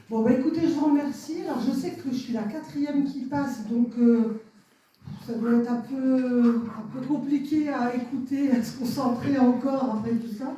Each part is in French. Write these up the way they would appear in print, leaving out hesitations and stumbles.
Bon, bah écoutez, je vous remercie. Alors, je sais que je suis la quatrième qui passe, donc ça doit être un peu compliqué à écouter, à se concentrer encore après tout ça.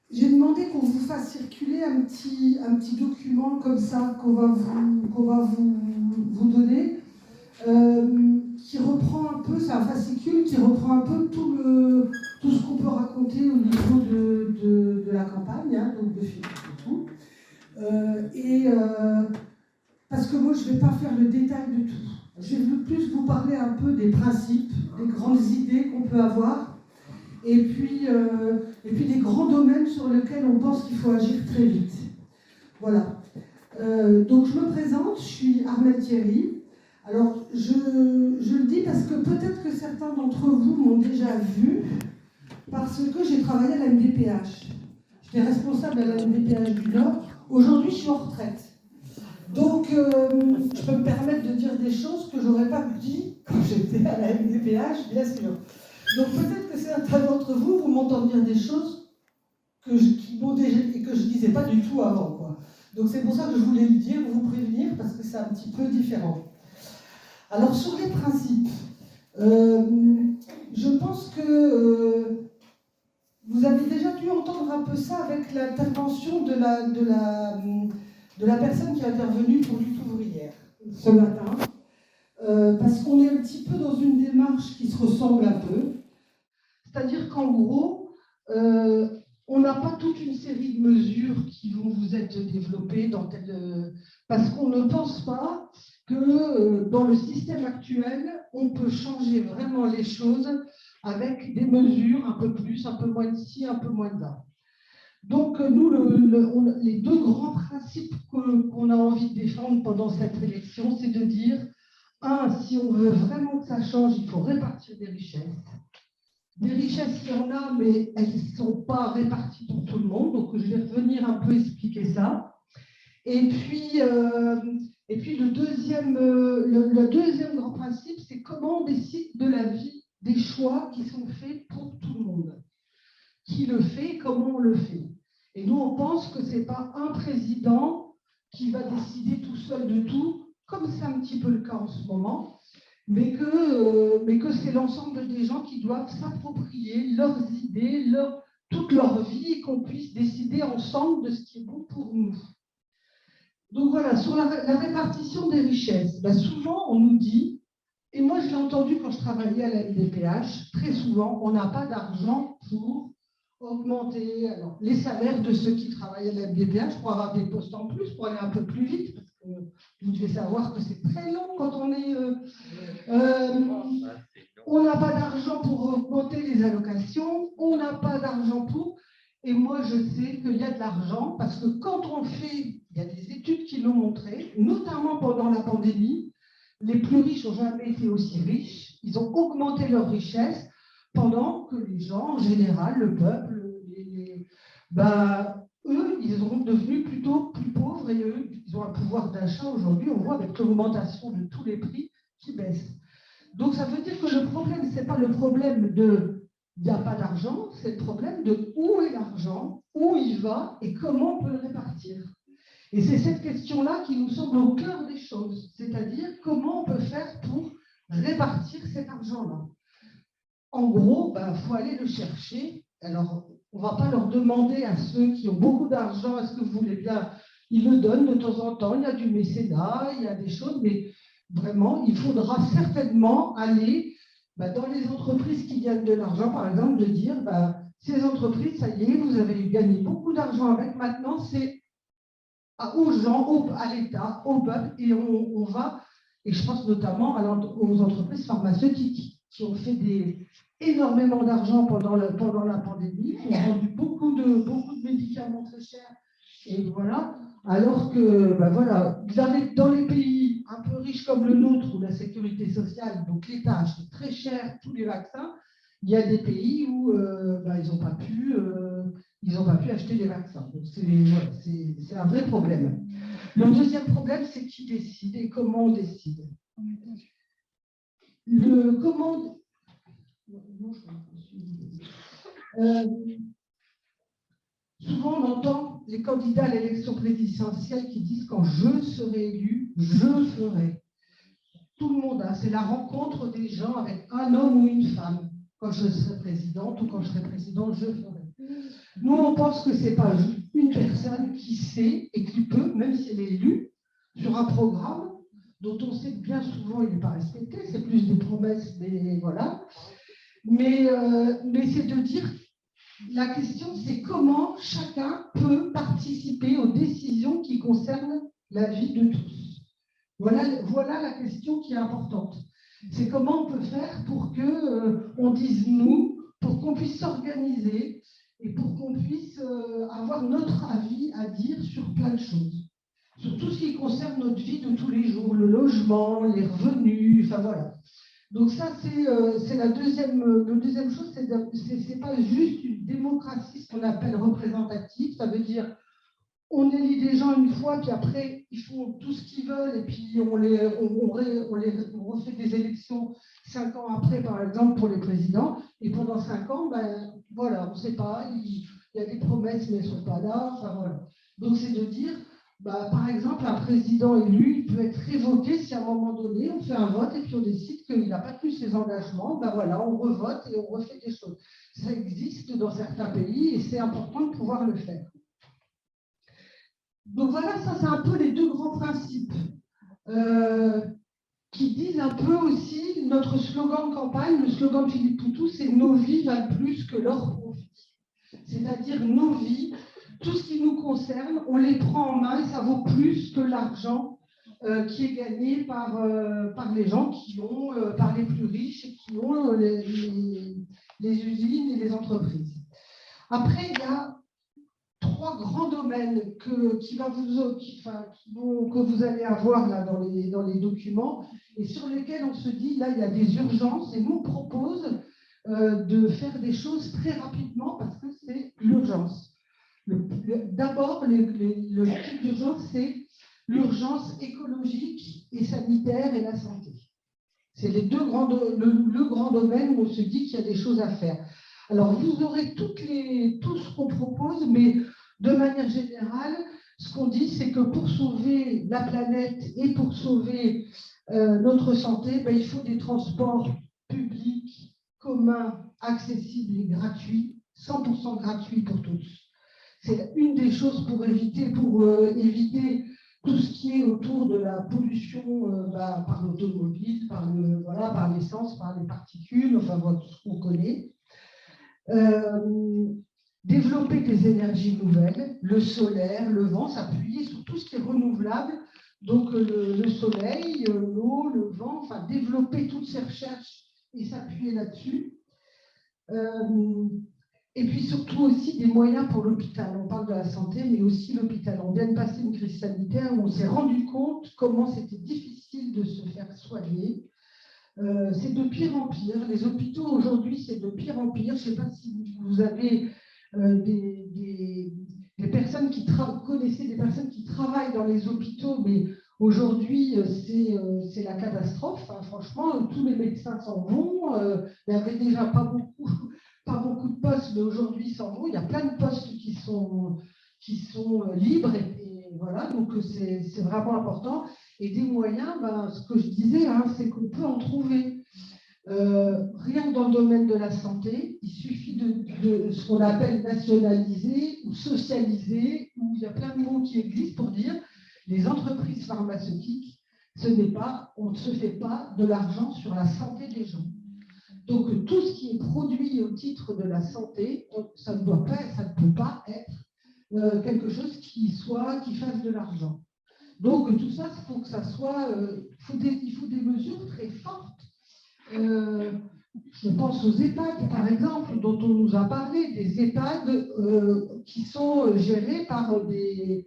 J'ai demandé qu'on vous fasse circuler un petit document comme ça qu'on va vous donner, qui reprend un peu, c'est un fascicule qui reprend un peu tout ce qu'on peut raconter au niveau de la campagne, hein, donc de Philippe et tout. Parce que moi, je ne vais pas faire le détail de tout. Je vais plus vous parler un peu des principes, des grandes idées qu'on peut avoir, et puis des grands domaines sur lesquels on pense qu'il faut agir très vite. Voilà. Donc je me présente, je suis Armelle Thierry. Alors je le dis parce que peut-être que certains d'entre vous m'ont déjà vu, parce que j'ai travaillé à la MDPH. J'étais responsable à la MDPH du Nord. Aujourd'hui, je suis en retraite. Donc, je peux me permettre de dire des choses que j'aurais pas dit quand j'étais à la MDPH, bien sûr. Donc, peut-être que certains d'entre vous, vous m'entendent dire des choses qui m'ont déjà et que je disais pas du tout avant, quoi. Donc, c'est pour ça que je voulais le dire, vous prévenir, parce que c'est un petit peu différent. Alors, sur les principes, je pense que vous avez déjà dû entendre un peu ça avec l'intervention de la personne qui est intervenue pour Lutte ouvrière ce matin, parce qu'on est un petit peu dans une démarche qui se ressemble un peu. C'est-à-dire qu'en gros, on n'a pas toute une série de mesures qui vont vous être développées parce qu'on ne pense pas que dans le système actuel, on peut changer vraiment les choses avec des mesures un peu plus, un peu moins de ci, un peu moins de là. Donc, nous, les deux grands principes qu'on a envie de défendre pendant cette élection, c'est de dire, si on veut vraiment que ça change, il faut répartir des richesses. Des richesses, il y en a, mais elles ne sont pas réparties pour tout le monde. Donc, je vais revenir un peu expliquer ça. Et puis le deuxième grand principe, c'est comment on décide de la vie, des choix qui sont faits pour tout le monde. Qui le fait, comment on le fait. Et nous, on pense que ce n'est pas un président qui va décider tout seul de tout, comme c'est un petit peu le cas en ce moment, mais que c'est l'ensemble des gens qui doivent s'approprier leurs idées, toute leur vie, et qu'on puisse décider ensemble de ce qui est bon pour nous. Donc voilà, sur la répartition des richesses, souvent on nous dit, et moi je l'ai entendu quand je travaillais à la MDPH, très souvent, on n'a pas d'argent pour augmenter les salaires de ceux qui travaillent à la MDPH pour avoir des postes en plus, pour aller un peu plus vite, parce que vous devez savoir que c'est très long quand on est... on n'a pas d'argent pour augmenter les allocations, on n'a pas d'argent pour... Et moi, je sais qu'il y a de l'argent, parce que quand on fait... Il y a des études qui l'ont montré, notamment pendant la pandémie, les plus riches n'ont jamais été aussi riches. Ils ont augmenté leur richesse pendant que les gens, en général, le peuple, eux, ils sont devenus plutôt plus pauvres et eux, ils ont un pouvoir d'achat aujourd'hui. On voit avec l'augmentation de tous les prix qui baissent. Donc, ça veut dire que le problème, ce n'est pas le problème de il n'y a pas d'argent, c'est le problème de où est l'argent, où il va et comment on peut le répartir. Et c'est cette question-là qui nous semble au cœur des choses, c'est-à-dire comment on peut faire pour répartir cet argent-là. En gros, faut aller le chercher. Alors, on ne va pas leur demander à ceux qui ont beaucoup d'argent, est-ce que vous voulez bien, ils le donnent de temps en temps, il y a du mécénat, il y a des choses, mais vraiment, il faudra certainement aller dans les entreprises qui gagnent de l'argent, par exemple, de dire, ces entreprises, ça y est, vous avez gagné beaucoup d'argent avec, maintenant, c'est aux gens, à l'État, au peuple, et on va, et je pense notamment aux entreprises pharmaceutiques qui ont fait énormément d'argent pendant la pandémie, qui ont vendu beaucoup de médicaments très chers, et voilà, alors que dans les pays un peu riches comme le nôtre, où la sécurité sociale, donc l'État achète très cher tous les vaccins, il y a des pays où ils n'ont pas pu acheter les vaccins. Donc c'est un vrai problème. Le deuxième problème, c'est qui décide et comment on décide. Souvent on entend les candidats à l'élection présidentielle qui disent quand je serai élu, je ferai. Tout le monde, hein, c'est la rencontre des gens avec un homme ou une femme. Quand je serai présidente ou quand je serai présidente, je ferai. Nous, on pense que ce n'est pas une personne qui sait et qui peut, même si elle est élue, sur un programme dont on sait que bien souvent il n'est pas respecté, c'est plus des promesses, mais voilà. Mais c'est de dire, la question c'est comment chacun peut participer aux décisions qui concernent la vie de tous. Voilà la question qui est importante. C'est comment on peut faire pour qu'on dise nous, pour qu'on puisse s'organiser et pour qu'on puisse avoir notre avis à dire sur plein de choses. Sur tout ce qui concerne notre vie de tous les jours, le logement, les revenus, enfin voilà. Donc ça, c'est la deuxième chose, c'est pas juste une démocratie, ce qu'on appelle représentative, ça veut dire on élit des gens une fois, puis après, ils font tout ce qu'ils veulent, et puis on refait des élections 5 ans après, par exemple, pour les présidents, et pendant 5 ans, ben, voilà, on ne sait pas, il y a des promesses, mais elles ne sont pas là, enfin voilà. Donc c'est de dire, bah, par exemple, un président élu, il peut être révoqué si à un moment donné, on fait un vote, et puis on décide qu'il n'a pas tenu ses engagements, ben voilà, on revote et on refait des choses. Ça existe dans certains pays, et c'est important de pouvoir le faire. Donc voilà, ça c'est un peu les deux grands principes qui disent un peu aussi notre slogan de campagne. Le slogan de Philippe Poutou, c'est « Nos vies valent plus que leur profit ». C'est-à-dire nos vies, tout ce qui nous concerne, on les prend en main et ça vaut plus que l'argent qui est gagné par les gens qui ont, par les plus riches et qui ont les usines et les entreprises. Après, il y a 3 grands domaines que vous allez avoir là dans les documents et sur lesquels on se dit, là, il y a des urgences et nous, on propose de faire des choses très rapidement parce que c'est l'urgence. D'abord, le type d'urgence, c'est l'urgence écologique et sanitaire et la santé. C'est le grand domaine où on se dit qu'il y a des choses à faire. Alors, vous aurez tout ce qu'on propose, mais de manière générale, ce qu'on dit, c'est que pour sauver la planète et pour sauver notre santé, ben, il faut des transports publics, communs, accessibles et gratuits, 100% gratuits pour tous. C'est une des choses pour éviter tout ce qui est autour de la pollution par l'automobile, par l'essence, par les particules, enfin voilà, tout ce qu'on connaît. Développer des énergies nouvelles, le solaire, le vent, s'appuyer sur tout ce qui est renouvelable, donc le soleil, l'eau, le vent, enfin développer toutes ces recherches et s'appuyer là-dessus. Et puis surtout aussi des moyens pour l'hôpital. On parle de la santé, mais aussi l'hôpital. On vient de passer une crise sanitaire où on s'est rendu compte comment c'était difficile de se faire soigner. C'est de pire en pire. Les hôpitaux aujourd'hui, c'est de pire en pire. Je ne sais pas si vous avez des personnes qui connaissez des personnes qui travaillent dans les hôpitaux, mais aujourd'hui, c'est la catastrophe. Hein. Franchement, tous les médecins s'en vont. Il n'y avait déjà pas beaucoup de postes, mais aujourd'hui, ils s'en vont. Il y a plein de postes qui sont libres. Et voilà, donc c'est vraiment important. Et des moyens, ce que je disais, hein, c'est qu'on peut en trouver. Rien que dans le domaine de la santé, il suffit de ce qu'on appelle nationaliser ou socialiser, où il y a plein de mots qui existent pour dire les entreprises pharmaceutiques, on ne se fait pas de l'argent sur la santé des gens. Donc tout ce qui est produit au titre de la santé, ça ne peut pas être quelque chose qui fasse de l'argent. Donc tout ça, il faut que ça soit, il faut des mesures très fortes. Je pense aux EHPAD, par exemple, dont on nous a parlé, des EHPAD qui sont gérés par des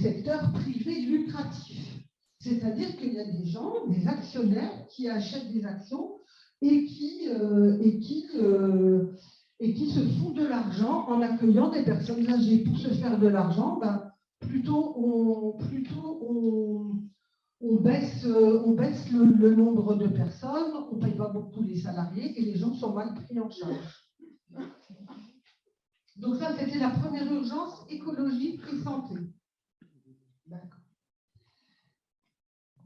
secteurs privés lucratifs. C'est-à-dire qu'il y a des gens, des actionnaires qui achètent des actions et qui se font de l'argent en accueillant des personnes âgées. Pour se faire de l'argent, plutôt on baisse le nombre de personnes, on ne paye pas beaucoup les salariés et les gens sont mal pris en charge. Donc ça, c'était la première urgence, écologique et santé. D'accord.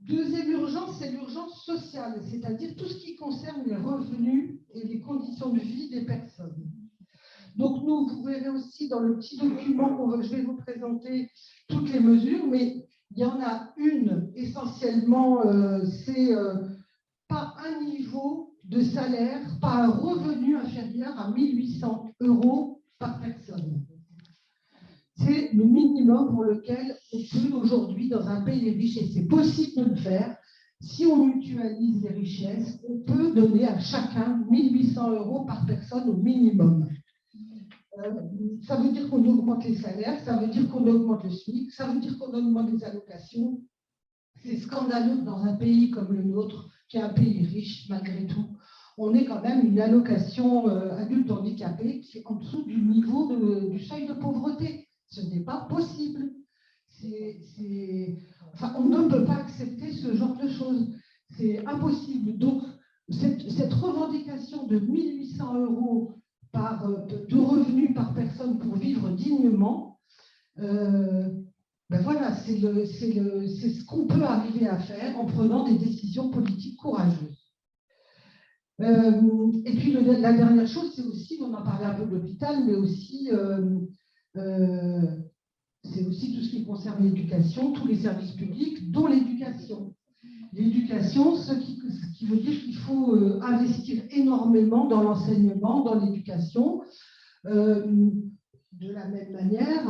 Deuxième urgence, c'est l'urgence sociale, c'est-à-dire tout ce qui concerne les revenus et les conditions de vie des personnes. Donc nous, vous verrez aussi dans le petit document que je vais vous présenter toutes les mesures, mais il y en a une essentiellement, c'est pas un niveau de salaire, pas un revenu inférieur à 1 800 € par personne. C'est le minimum pour lequel on peut aujourd'hui, dans un pays riche, et c'est possible de le faire, si on mutualise les richesses, on peut donner à chacun 1 800 € par personne au minimum. Ça veut dire qu'on augmente les salaires, ça veut dire qu'on augmente le SMIC, ça veut dire qu'on augmente les allocations. C'est scandaleux que dans un pays comme le nôtre, qui est un pays riche malgré tout, on ait quand même une allocation adulte handicapé qui est en dessous du niveau du seuil de pauvreté. Ce n'est pas possible. Enfin, on ne peut pas accepter ce genre de choses. C'est impossible. Donc, cette revendication de 1 800 € de revenus par personne pour vivre dignement, ben voilà, c'est ce qu'on peut arriver à faire en prenant des décisions politiques courageuses. Et puis la dernière chose, c'est aussi, on en parlait un peu de l'hôpital, mais aussi, c'est aussi tout ce qui concerne l'éducation, tous les services publics, dont l'éducation. L'éducation, ce qui veut dire qu'il faut investir énormément dans l'enseignement, dans l'éducation. De la même manière,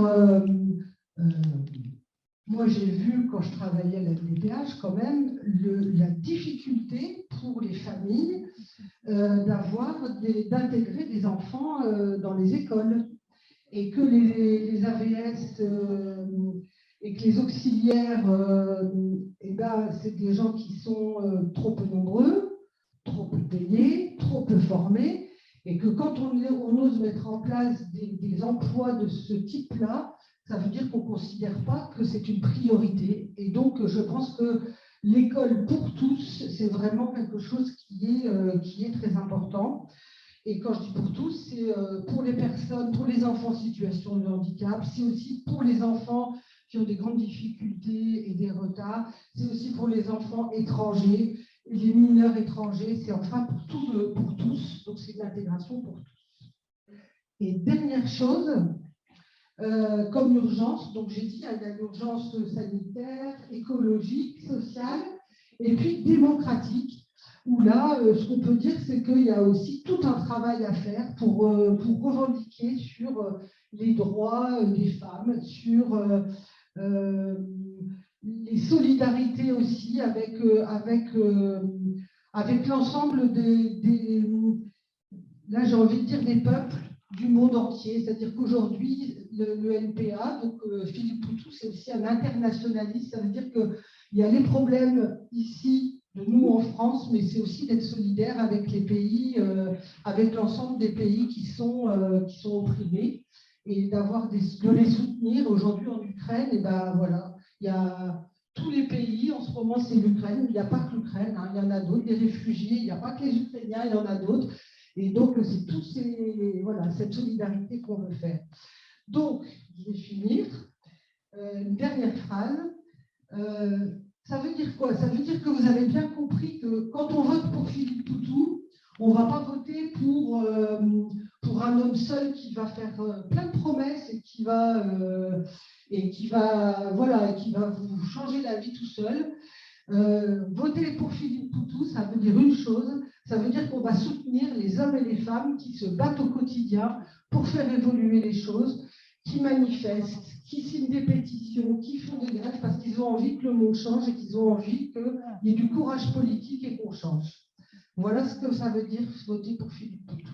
moi j'ai vu quand je travaillais à la DPH quand même la difficulté pour les familles d'intégrer des enfants dans les écoles et que les AVS et que les auxiliaires, c'est des gens qui sont trop peu nombreux, trop peu payés, trop peu formés, et que quand on ose mettre en place des emplois de ce type-là, ça veut dire qu'on ne considère pas que c'est une priorité. Et donc, je pense que l'école pour tous, c'est vraiment quelque chose qui est très important. Et quand je dis pour tous, c'est pour les personnes, pour les enfants en situation de handicap, c'est aussi pour les enfants qui ont des grandes difficultés et des retards, c'est aussi pour les enfants étrangers, les mineurs étrangers, c'est enfin pour tous, donc c'est de l'intégration pour tous. Et dernière chose, comme urgence, donc j'ai dit, il y a l'urgence sanitaire, écologique, sociale, et puis démocratique, où là, ce qu'on peut dire, c'est qu'il y a aussi tout un travail à faire pour revendiquer sur les droits des femmes, sur les solidarités aussi avec l'ensemble là j'ai envie de dire des peuples du monde entier. C'est-à-dire qu'aujourd'hui, le NPA, donc Philippe Poutou, c'est aussi un internationaliste. Ça veut dire qu'il y a les problèmes ici de nous en France, mais c'est aussi d'être solidaire avec les pays, avec l'ensemble des pays qui sont opprimés, et de les soutenir. Aujourd'hui en Ukraine, et ben voilà, il y a tous les pays, en ce moment c'est l'Ukraine, il n'y a pas que l'Ukraine, hein, il y en a d'autres, des réfugiés, il n'y a pas que les Ukrainiens, il y en a d'autres. Et donc c'est cette solidarité qu'on veut faire. Donc, je vais finir. Une dernière phrase. Ça veut dire quoi? Ça veut dire que vous avez bien compris que quand on vote pour Philippe Poutou, on ne va pas voter pour un homme seul qui va faire plein de promesses et qui va vous changer la vie tout seul. Voter pour Philippe Poutou, ça veut dire une chose, ça veut dire qu'on va soutenir les hommes et les femmes qui se battent au quotidien pour faire évoluer les choses, qui manifestent, qui signent des pétitions, qui font des grèves parce qu'ils ont envie que le monde change et qu'ils ont envie qu'il y ait du courage politique et qu'on change. Voilà ce que ça veut dire voter pour Philippe Poutou.